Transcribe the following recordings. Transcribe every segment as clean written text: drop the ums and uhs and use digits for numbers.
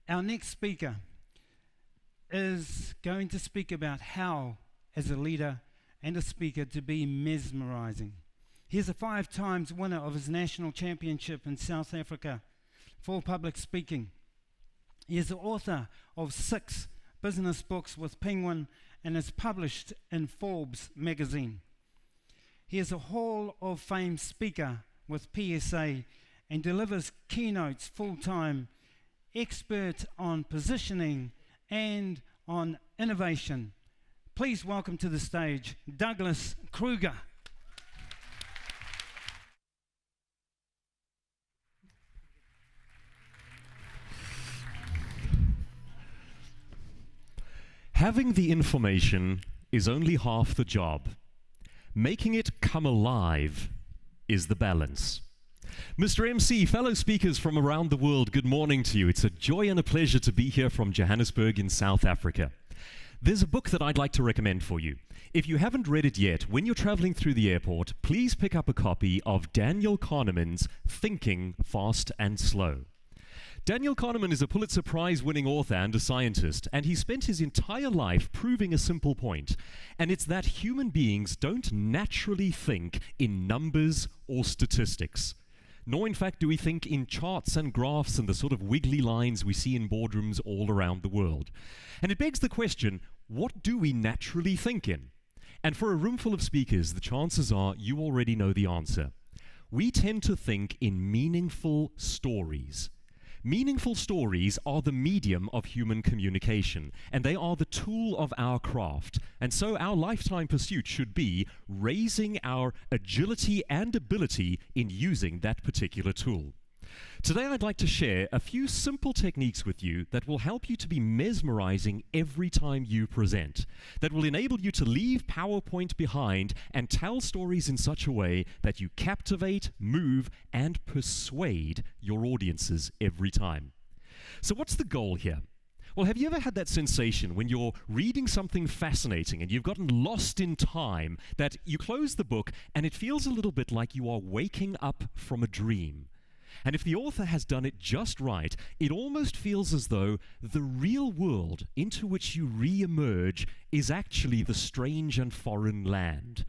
Our next speaker is going to speak about how, as a leader and a speaker, to be mesmerising. He is a 5 times winner of his national championship in South Africa for public speaking. He is the author of 6 business books with Penguin and is published in Forbes magazine. He is a Hall of Fame speaker with PSA and delivers keynotes full-time, expert on positioning and on innovation. Please welcome to the stage Douglas Kruger. Having the information is only half the job. Making it come alive is the balance. Mr. MC, fellow speakers from around the world, good morning to you. It's a joy and a pleasure to be here from Johannesburg in South Africa. There's a book that I'd like to recommend for you. If you haven't read it yet, when you're traveling through the airport, please pick up a copy of Daniel Kahneman's Thinking Fast and Slow. Daniel Kahneman is a Pulitzer Prize-winning author and a scientist, and he spent his entire life proving a simple point, and it's that human beings don't naturally think in numbers or statistics. Nor, in fact, do we think in charts and graphs and the sort of wiggly lines we see in boardrooms all around the world. And it begs the question, what do we naturally think in? And for a room full of speakers, the chances are you already know the answer. We tend to think in meaningful stories. Meaningful stories are the medium of human communication, and they are the tool of our craft. And so our lifetime pursuit should be raising our agility and ability in using that particular tool. Today I'd like to share a few simple techniques with you that will help you to be mesmerizing every time you present, that will enable you to leave PowerPoint behind and tell stories in such a way that you captivate, move, and persuade your audiences every time. So what's the goal here? Well, have you ever had that sensation when you're reading something fascinating and you've gotten lost in time, that you close the book and it feels a little bit like you are waking up from a dream? And if the author has done it just right, it almost feels as though the real world into which you re-emerge is actually the strange and foreign land.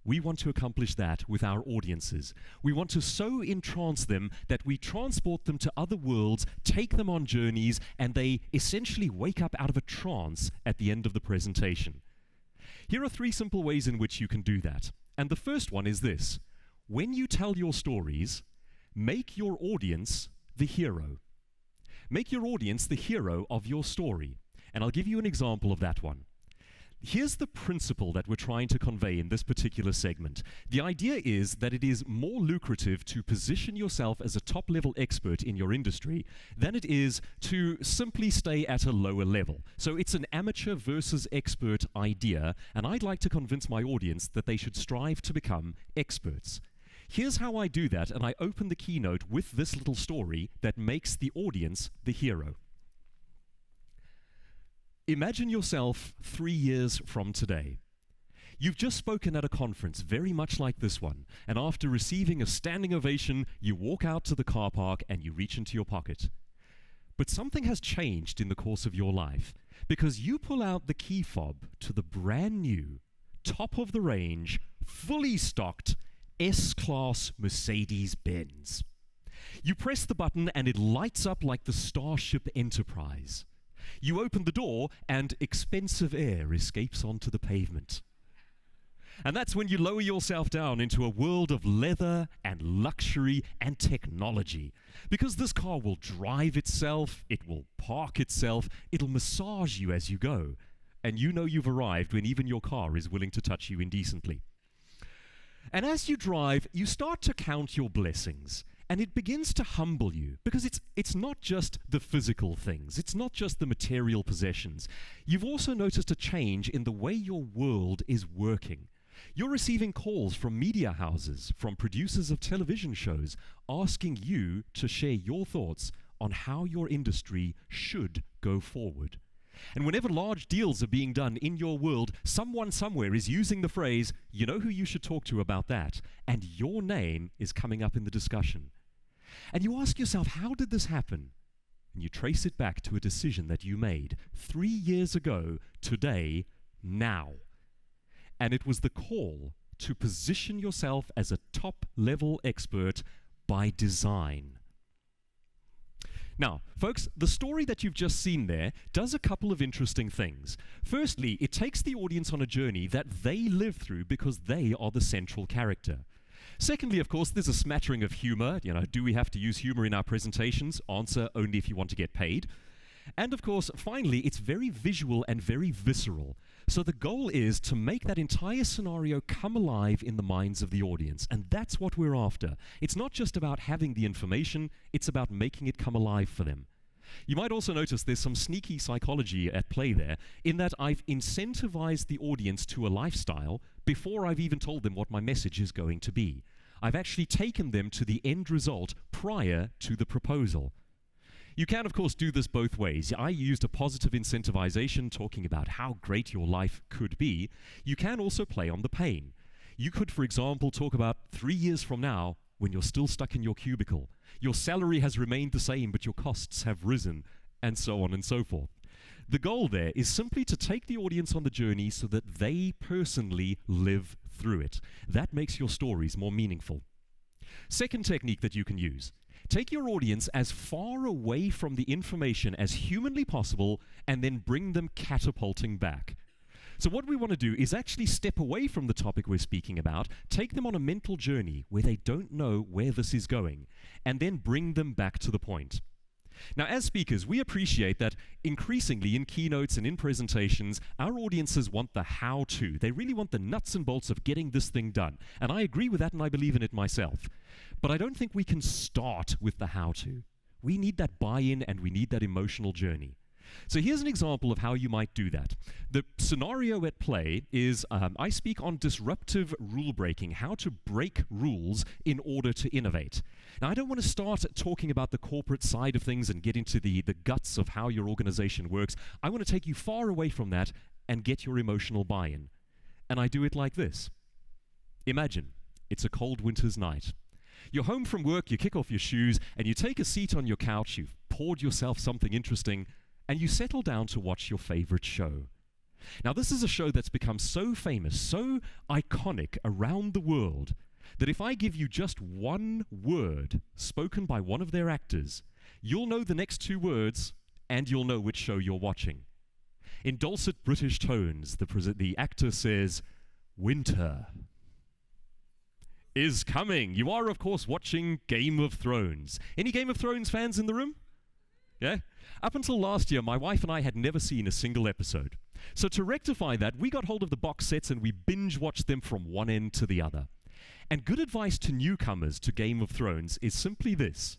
We want to accomplish that with our audiences. We want to so entrance them that we transport them to other worlds, take them on journeys, and they essentially wake up out of a trance at the end of the presentation. Here are 3 simple ways in which you can do that. And the first one is this: when you tell your stories, make your audience the hero. Make your audience the hero of your story. And I'll give you an example of that one. Here's the principle that we're trying to convey in this particular segment. The idea is that it is more lucrative to position yourself as a top-level expert in your industry than it is to simply stay at a lower level. So it's an amateur versus expert idea, and I'd like to convince my audience that they should strive to become experts. Here's how I do that, and I open the keynote with this little story that makes the audience the hero. Imagine yourself 3 years from today. You've just spoken at a conference very much like this one, and after receiving a standing ovation, you walk out to the car park and you reach into your pocket. But something has changed in the course of your life, because you pull out the key fob to the brand new, top-of-the-range, fully stocked S-Class Mercedes-Benz. You press the button and it lights up like the Starship Enterprise. You open the door and expensive air escapes onto the pavement. And that's when you lower yourself down into a world of leather and luxury and technology. Because this car will drive itself, it will park itself, it'll massage you as you go. And you know you've arrived when even your car is willing to touch you indecently. And as you drive, you start to count your blessings, and it begins to humble you, because it's not just the physical things, it's not just the material possessions. You've also noticed a change in the way your world is working. You're receiving calls from media houses, from producers of television shows, asking you to share your thoughts on how your industry should go forward. And whenever large deals are being done in your world, someone somewhere is using the phrase, you know who you should talk to about that, and your name is coming up in the discussion. And you ask yourself, how did this happen? and you trace it back to a decision that you made 3 years ago, today, now. And it was the call to position yourself as a top-level expert by design. Now, folks, the story that you've just seen there does a couple of interesting things. Firstly, it takes the audience on a journey that they live through because they are the central character. Secondly, of course, there's a smattering of humor. Do we have to use humor in our presentations? Answer, only if you want to get paid. And of course, finally, it's very visual and very visceral. So the goal is to make that entire scenario come alive in the minds of the audience. And that's what we're after. It's not just about having the information, it's about making it come alive for them. You might also notice there's some sneaky psychology at play there, in that I've incentivized the audience to a lifestyle before I've even told them what my message is going to be. I've actually taken them to the end result prior to the proposal. You can, of course, do this both ways. I used a positive incentivization, talking about how great your life could be. You can also play on the pain. You could, for example, talk about 3 years from now, when you're still stuck in your cubicle. Your salary has remained the same, but your costs have risen, and so on and so forth. The goal there is simply to take the audience on the journey so that they personally live through it. That makes your stories more meaningful. Second technique that you can use. Take your audience as far away from the information as humanly possible and then bring them catapulting back. So what we want to do is actually step away from the topic we're speaking about, take them on a mental journey where they don't know where this is going, and then bring them back to the point. Now, as speakers, we appreciate that increasingly in keynotes and in presentations, our audiences want the how-to. They really want the nuts and bolts of getting this thing done. And I agree with that, and I believe in it myself. But I don't think we can start with the how-to. We need that buy-in, and we need that emotional journey. So here's an example of how you might do that. The scenario at play is I speak on disruptive rule breaking, how to break rules in order to innovate. Now, I don't want to start talking about the corporate side of things and get into the guts of how your organization works. I want to take you far away from that and get your emotional buy-in. And I do it like this. Imagine it's a cold winter's night. You're home from work, you kick off your shoes, and you take a seat on your couch, you've poured yourself something interesting, and you settle down to watch your favorite show. Now, this is a show that's become so famous, so iconic around the world, that if I give you just one word spoken by one of their actors, you'll know the next two words, and you'll know which show you're watching. In dulcet British tones, the actor says, "Winter is coming." You are, of course, watching Game of Thrones. Any Game of Thrones fans in the room? Yeah? Up until last year, my wife and I had never seen a single episode. So to rectify that, we got hold of the box sets and we binge-watched them from one end to the other. And good advice to newcomers to Game of Thrones is simply this: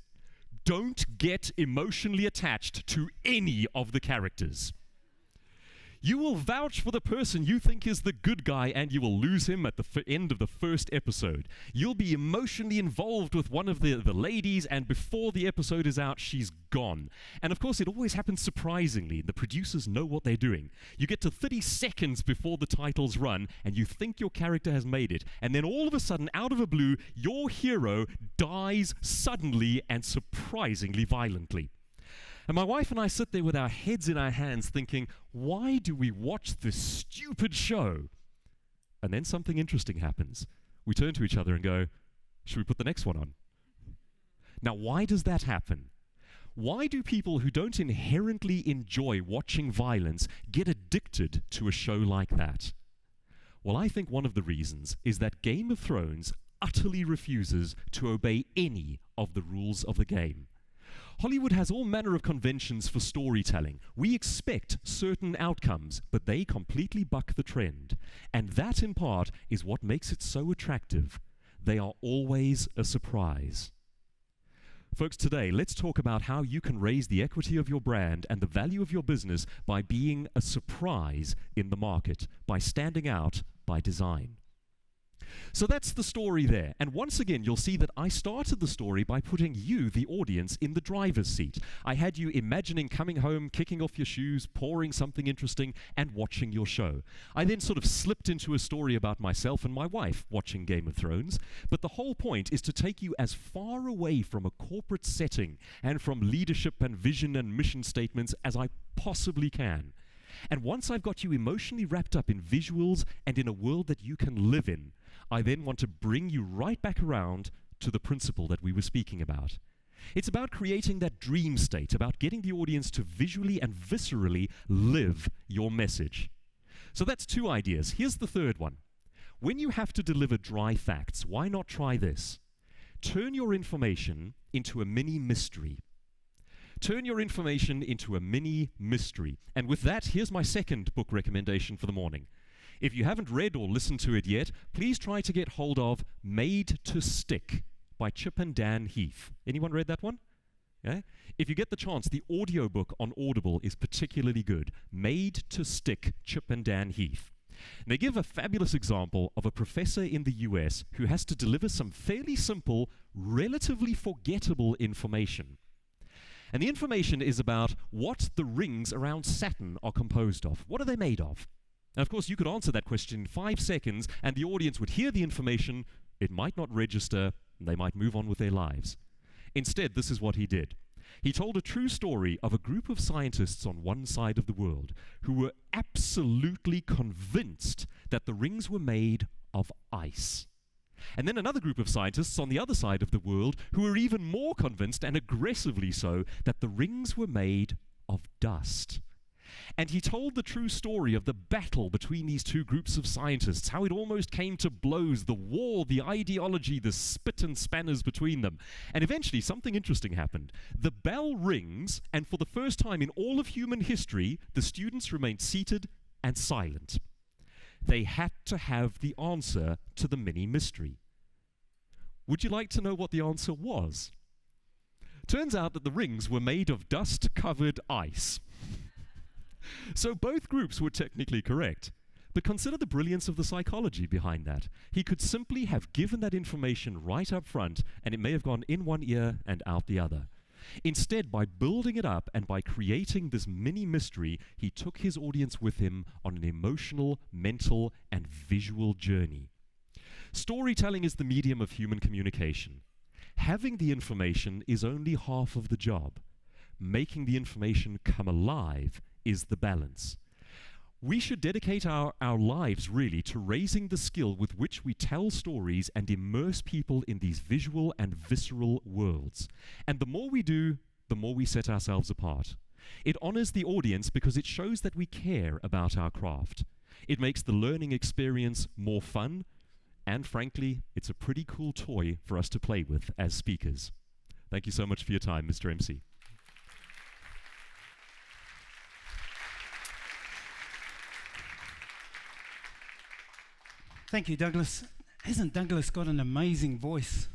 don't get emotionally attached to any of the characters. You will vouch for the person you think is the good guy, and you will lose him at the end of the first episode. You'll be emotionally involved with one of the ladies, and before the episode is out, she's gone. And of course, it always happens surprisingly. The producers know what they're doing. You get to 30 seconds before the titles run, and you think your character has made it. And then all of a sudden, out of the blue, your hero dies suddenly and surprisingly violently. And my wife and I sit there with our heads in our hands thinking, why do we watch this stupid show? And then something interesting happens. We turn to each other and go, should we put the next one on? Now, why does that happen? Why do people who don't inherently enjoy watching violence get addicted to a show like that? Well, I think one of the reasons is that Game of Thrones utterly refuses to obey any of the rules of the game. Hollywood has all manner of conventions for storytelling. We expect certain outcomes, but they completely buck the trend. And that, in part, is what makes it so attractive. They are always a surprise. Folks, today, let's talk about how you can raise the equity of your brand and the value of your business by being a surprise in the market, by standing out by design. So that's the story there. And once again, you'll see that I started the story by putting you, the audience, in the driver's seat. I had you imagining coming home, kicking off your shoes, pouring something interesting, and watching your show. I then sort of slipped into a story about myself and my wife watching Game of Thrones. But the whole point is to take you as far away from a corporate setting and from leadership and vision and mission statements as I possibly can. And once I've got you emotionally wrapped up in visuals and in a world that you can live in, I then want to bring you right back around to the principle that we were speaking about. It's about creating that dream state, about getting the audience to visually and viscerally live your message. So that's 2 ideas. Here's the third one. When you have to deliver dry facts, why not try this? Turn your information into a mini mystery. Turn your information into a mini mystery. And with that, here's my second book recommendation for the morning. If you haven't read or listened to it yet, please try to get hold of Made to Stick by Chip and Dan Heath. Anyone read that one? Yeah? If you get the chance, the audiobook on Audible is particularly good. Made to Stick, Chip and Dan Heath. And they give a fabulous example of a professor in the US who has to deliver some fairly simple, relatively forgettable information. And the information is about what the rings around Saturn are composed of. What are they made of? And of course, you could answer that question in 5 seconds, and the audience would hear the information, it might not register, and they might move on with their lives. Instead, this is what he did. He told a true story of a group of scientists on one side of the world who were absolutely convinced that the rings were made of ice. And then another group of scientists on the other side of the world who were even more convinced, and aggressively so, that the rings were made of dust. And he told the true story of the battle between these 2 groups of scientists, how it almost came to blows, the war, the ideology, the spit and spanners between them. And eventually something interesting happened. The bell rings, and for the first time in all of human history, the students remained seated and silent. They had to have the answer to the mini mystery. Would you like to know what the answer was? Turns out that the rings were made of dust-covered ice. So both groups were technically correct. But consider the brilliance of the psychology behind that. He could simply have given that information right up front, and it may have gone in one ear and out the other. Instead, by building it up and by creating this mini mystery, he took his audience with him on an emotional, mental, and visual journey. Storytelling is the medium of human communication. Having the information is only half of the job. Making the information come alive is the balance. We should dedicate our lives really to raising the skill with which we tell stories and immerse people in these visual and visceral worlds. And the more we do, the more we set ourselves apart. It honors the audience because it shows that we care about our craft. It makes the learning experience more fun, and frankly, it's a pretty cool toy for us to play with as speakers. Thank you so much for your time, Mr. MC. Thank you, Douglas. Hasn't Douglas got an amazing voice?